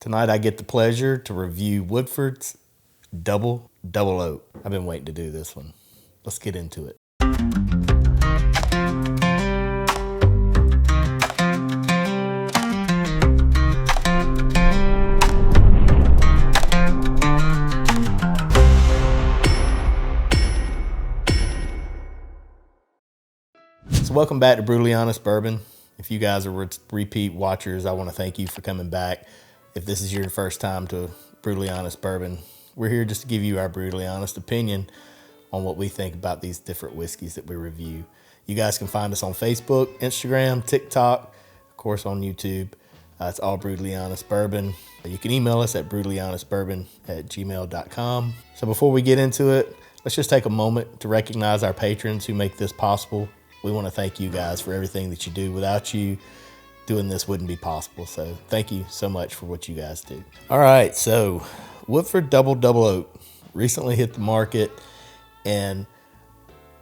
Tonight I get the pleasure to review Woodford's Double Oak. I've been waiting to do this one. Let's get into it. So welcome back to Brutally Honest Bourbon. If you guys are repeat watchers, I want to thank you for coming back. If this is your first time to Brutally Honest Bourbon, we're here just to give you our brutally honest opinion on what we think about these different whiskeys that we review. You guys can find us on Facebook, Instagram, TikTok, of course on YouTube. It's all Brutally Honest Bourbon. You can email us at brutallyhonestbourbon@gmail.com. So before we get into it, let's just take a moment to recognize our patrons who make this possible. We want to thank you guys for everything that you do. Without you, doing this wouldn't be possible. So thank you so much for what you guys do. All right, so Woodford Double Oak recently hit the market, and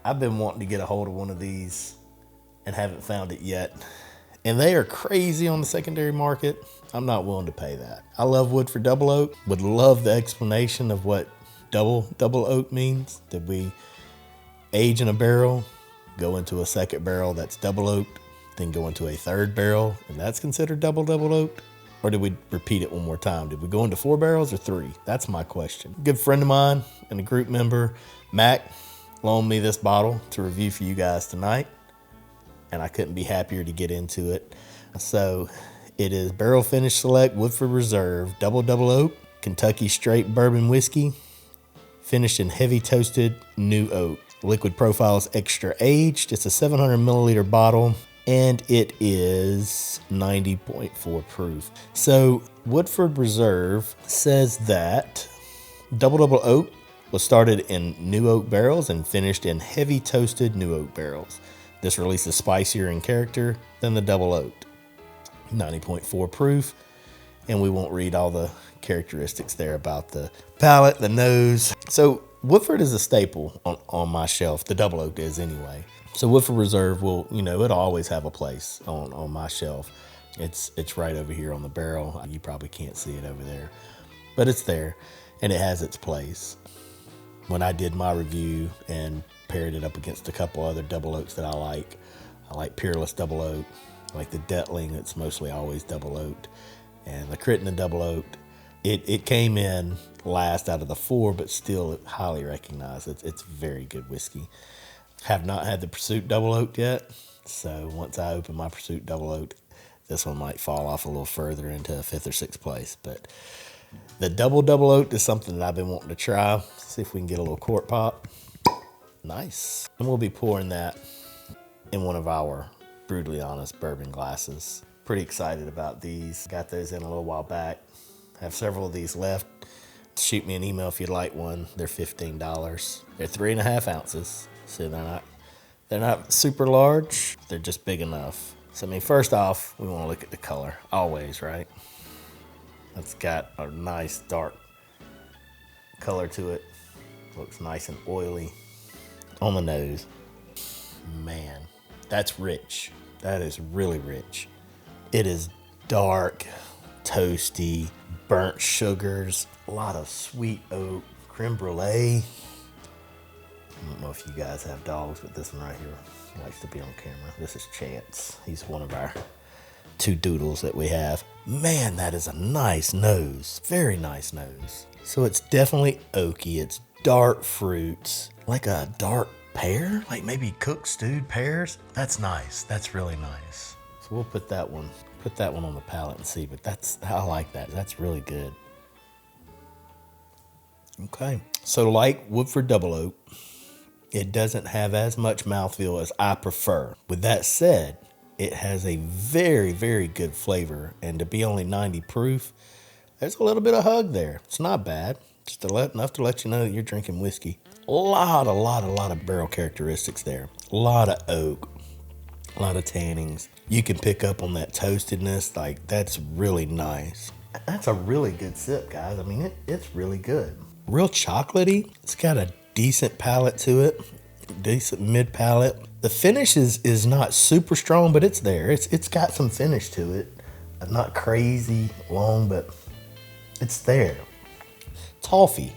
I've been wanting to get a hold of one of these and haven't found it yet. And they are crazy on the secondary market. I'm not willing to pay that. I love Woodford Double Oak. Would love the explanation of what double oak means. Did we age in a barrel, go into a second barrel that's double oaked, then go into a third barrel and that's considered double oaked? Or did we repeat it one more time? Did we go into 4 barrels or 3? That's my question. A good friend of mine and a group member, Mac, loaned me this bottle to review for you guys tonight, and I couldn't be happier to get into it. So it is Barrel Finish Select Woodford Reserve Double Oak Kentucky Straight Bourbon Whiskey, finished in heavy toasted new oak. Liquid profile is extra aged. It's a 700 milliliter bottle, and it is 90.4 proof. So Woodford Reserve says that Double Oak was started in new oak barrels and finished in heavy toasted new oak barrels. This release is spicier in character than the double oaked. 90.4 proof, and we won't read all the characteristics there about the palate, the nose. So Woodford is a staple on my shelf. The double oak is anyway. So Woodford Reserve will, it'll always have a place on my shelf. It's right over here on the barrel. You probably can't see it over there, but it's there and it has its place. When I did my review and paired it up against a couple other double oaks that I like Peerless Double Oak, I like the Detling, it's mostly always double oaked, and the Crittenden Double Oaked. It came in last out of the 4, but still highly recognized. It's very good whiskey. Have not had the Pursuit Double Oaked yet, so once I open my Pursuit Double Oaked, this one might fall off a little further into 5th or 6th place. But the Double Oaked is something that I've been wanting to try. See if we can get a little cork pop. Nice. And we'll be pouring that in one of our Brutally Honest bourbon glasses. Pretty excited about these. Got those in a little while back. Have several of these left. Shoot me an email if you'd like one. They're $15. They're 3.5 ounces, so they're not super large. They're just big enough. So first off, we want to look at the color, always, right? It's got a nice dark color to it. Looks nice and oily on the nose. Man, that's rich. That is really rich. It is dark, toasty, burnt sugars, a lot of sweet oak, creme brulee. I don't know if you guys have dogs, but this one right here likes to be on camera. This is Chance. He's one of our 2 doodles that we have. Man, that is a nice nose. Very nice nose. So it's definitely oaky. It's dark fruits, like a dark pear, like maybe cooked stewed pears. That's nice. That's really nice. So we'll put that one on the palate and see, but I like that. That's really good. Okay. So like Woodford Double Oak, it doesn't have as much mouthfeel as I prefer. With that said, it has a very, very good flavor, and to be only 90 proof, there's a little bit of hug there. It's not bad. Just enough to let you know that you're drinking whiskey. A lot of barrel characteristics there. A lot of oak, a lot of tannings. You can pick up on that toastedness. Like, that's really nice. That's a really good sip, guys. It's really good. Real chocolatey. It's got a decent palate to it. Decent mid palate. The finish is not super strong, but it's there. It's got some finish to it. Not crazy long, but It's there. Toffee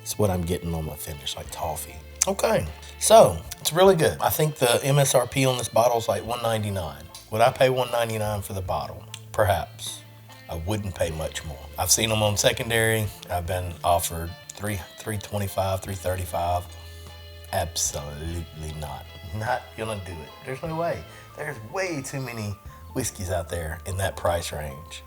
is what I'm getting on the finish, like toffee. Okay, so it's really good. I think the MSRP on this bottle is like $1.99. Would I pay $1.99 for the bottle? Perhaps. I wouldn't pay much more. I've seen them on secondary. I've been offered $3.25, $3.35. Absolutely not. Not gonna do it. There's no way. There's way too many whiskeys out there in that price range.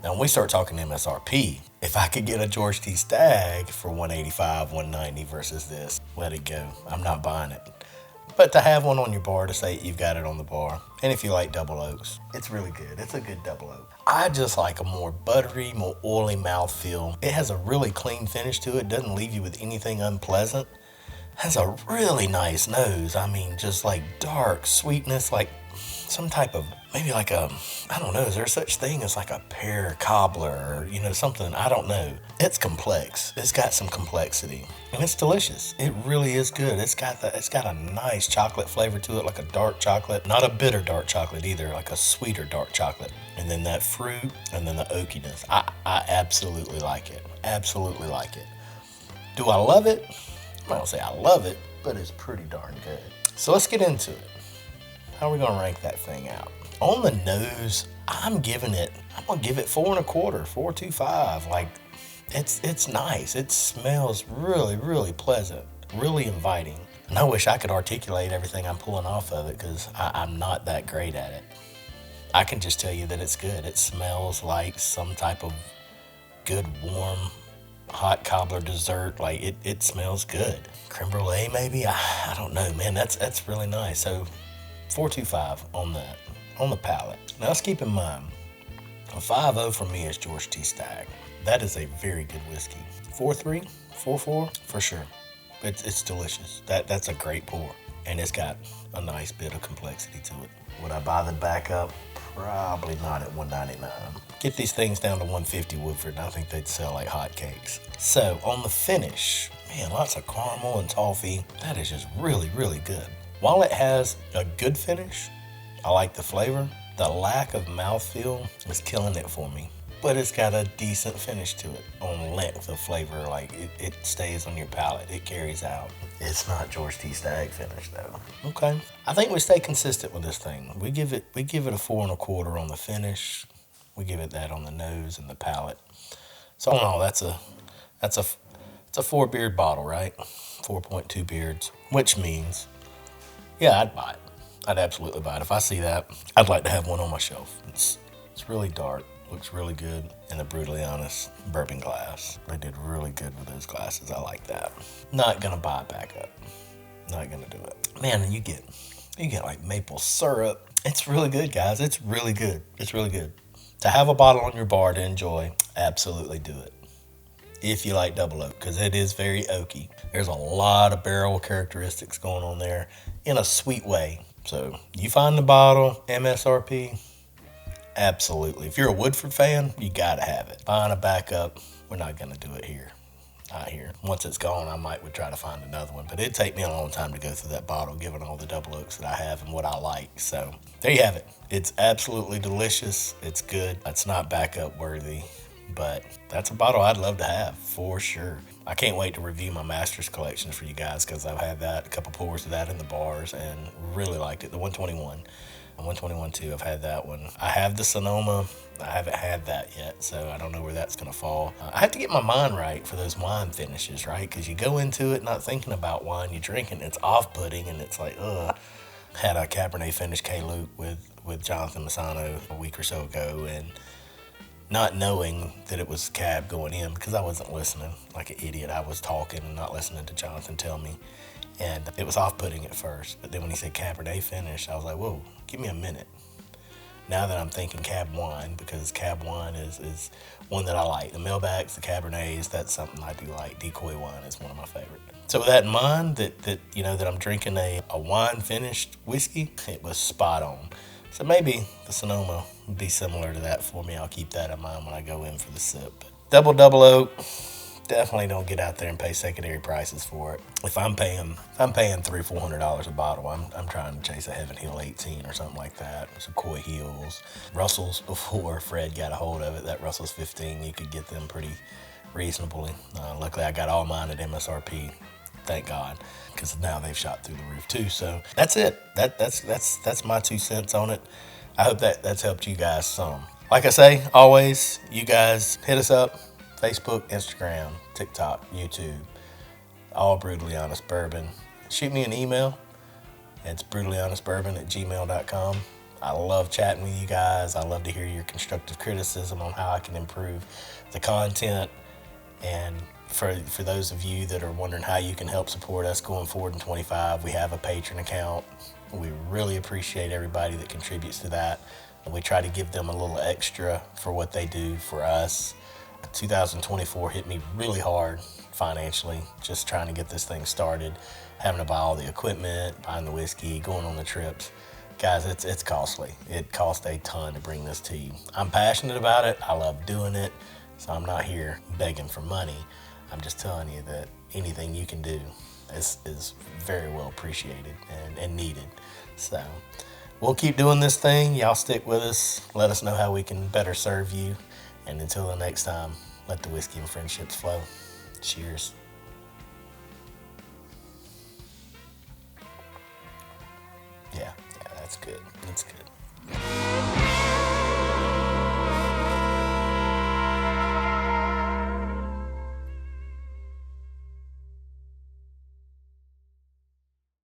Now, when we start talking MSRP, if I could get a George T. Stagg for $185, $190 versus this, let it go. I'm not buying it. But to have one on your bar to say you've got it on the bar, and if you like double oaks, it's really good. It's a good double oak. I just like a more buttery, more oily mouthfeel. It has a really clean finish to it. Doesn't leave you with anything unpleasant. Has a really nice nose. I mean, just like dark sweetness, like some type of, maybe like a, I don't know, is there such thing as like a pear cobbler or, you know, something? I don't know. It's complex. It's got some complexity and it's delicious. It really is good. It's got a nice chocolate flavor to it, like a dark chocolate, not a bitter dark chocolate either, like a sweeter dark chocolate. And then that fruit and then the oakiness. I absolutely like it. Absolutely like it. Do I love it? I don't say I love it, but it's pretty darn good. So let's get into it. How are we gonna rank that thing out? On the nose, I'm gonna give it 4.25, 4.25. Like, it's nice. It smells really, really pleasant, really inviting. And I wish I could articulate everything I'm pulling off of it because I'm not that great at it. I can just tell you that it's good. It smells like some type of good, warm, hot cobbler dessert. Like, it smells good. Creme brulee, maybe? I don't know, man. That's really nice. So 4.25 on that, on the palate. Now let's keep in mind, a 5.0 for me is George T. Stagg. That is a very good whiskey. 4.3, 4.4 for sure. It's delicious. That's a great pour, and it's got a nice bit of complexity to it. Would I buy the backup? Probably not at $1.99. Get these things down to $1.50 Woodford, and I think they'd sell like hotcakes. So on the finish, man, lots of caramel and toffee. That is just really, really good. While it has a good finish, I like the flavor. The lack of mouthfeel is killing it for me. But it's got a decent finish to it on length of flavor. Like, it stays on your palate. It carries out. It's not George T. Stagg finish though. Okay. I think we stay consistent with this thing. We give it a 4.25 on the finish. We give it that on the nose and the palate. So all in all, it's a 4 beard bottle, right? 4.2 beards, which means, yeah, I'd buy it. I'd absolutely buy it. If I see that, I'd like to have one on my shelf. It's really dark, looks really good, and a brutally honest bourbon glass. They did really good with those glasses. I like that. Not gonna buy it back up. Not gonna do it. Man, and you get like maple syrup. It's really good, guys. It's really good. It's really good. To have a bottle on your bar to enjoy, absolutely do it. If you like double oak, because it is very oaky. There's a lot of barrel characteristics going on there in a sweet way. So you find the bottle, MSRP, absolutely. If you're a Woodford fan, you gotta have it. Buying a backup, we're not gonna do it here. Not here. Once it's gone, I would try to find another one, but it'd take me a long time to go through that bottle, given all the double oaks that I have and what I like. So there you have it. It's absolutely delicious. It's good. It's not backup worthy, but that's a bottle I'd love to have for sure. I can't wait to review my Masters collections for you guys, because I've had that, a couple pours of that in the bars and really liked it. The 121. The 121 too, I've had that one. I have the Sonoma. I haven't had that yet, so I don't know where that's going to fall. I have to get my mind right for those wine finishes, right? Because you go into it not thinking about wine, you drink it, and it's off-putting, and it's like, ugh. Had a Cabernet finish K-Luke with Jonathan Massano a week or so ago, and not knowing that it was cab going in, because I wasn't listening like an idiot. I was talking and not listening to Jonathan tell me, and it was off-putting at first. But then when he said Cabernet finish, I was like, whoa, give me a minute. Now that I'm thinking cab wine, because cab wine is one that I like. The Malbecs, the Cabernets, that's something I do like. Decoy wine is one of my favorite. So with that in mind, that I'm drinking a wine finished whiskey, it was spot on. So maybe the Sonoma would be similar to that for me. I'll keep that in mind when I go in for the sip. Double oak, definitely don't get out there and pay secondary prices for it. If I'm paying $300-400 a bottle, I'm trying to chase a Heaven Hill 18 or something like that. Some Coy Hills, Russells. Before Fred got a hold of it, that Russell's 15, you could get them pretty reasonably. Luckily, I got all mine at MSRP. Thank God, because now they've shot through the roof too. So that's it. That's my 2 cents on it. I hope that's helped you guys some. Like I say, always, you guys hit us up. Facebook, Instagram, TikTok, YouTube. All Brutally Honest Bourbon. Shoot me an email. It's brutallyhonestbourbon@gmail.com. I love chatting with you guys. I love to hear your constructive criticism on how I can improve the content. And for those of you that are wondering how you can help support us going forward in 25, we have a Patreon account. We really appreciate everybody that contributes to that. And we try to give them a little extra for what they do for us. 2024 hit me really hard financially, just trying to get this thing started, having to buy all the equipment, buying the whiskey, going on the trips. Guys, it's costly. It costs a ton to bring this to you. I'm passionate about it. I love doing it. So I'm not here begging for money. I'm just telling you that anything you can do is very well appreciated and needed. So we'll keep doing this thing. Y'all stick with us. Let us know how we can better serve you. And until the next time, let the whiskey and friendships flow. Cheers. Yeah, that's good. That's good.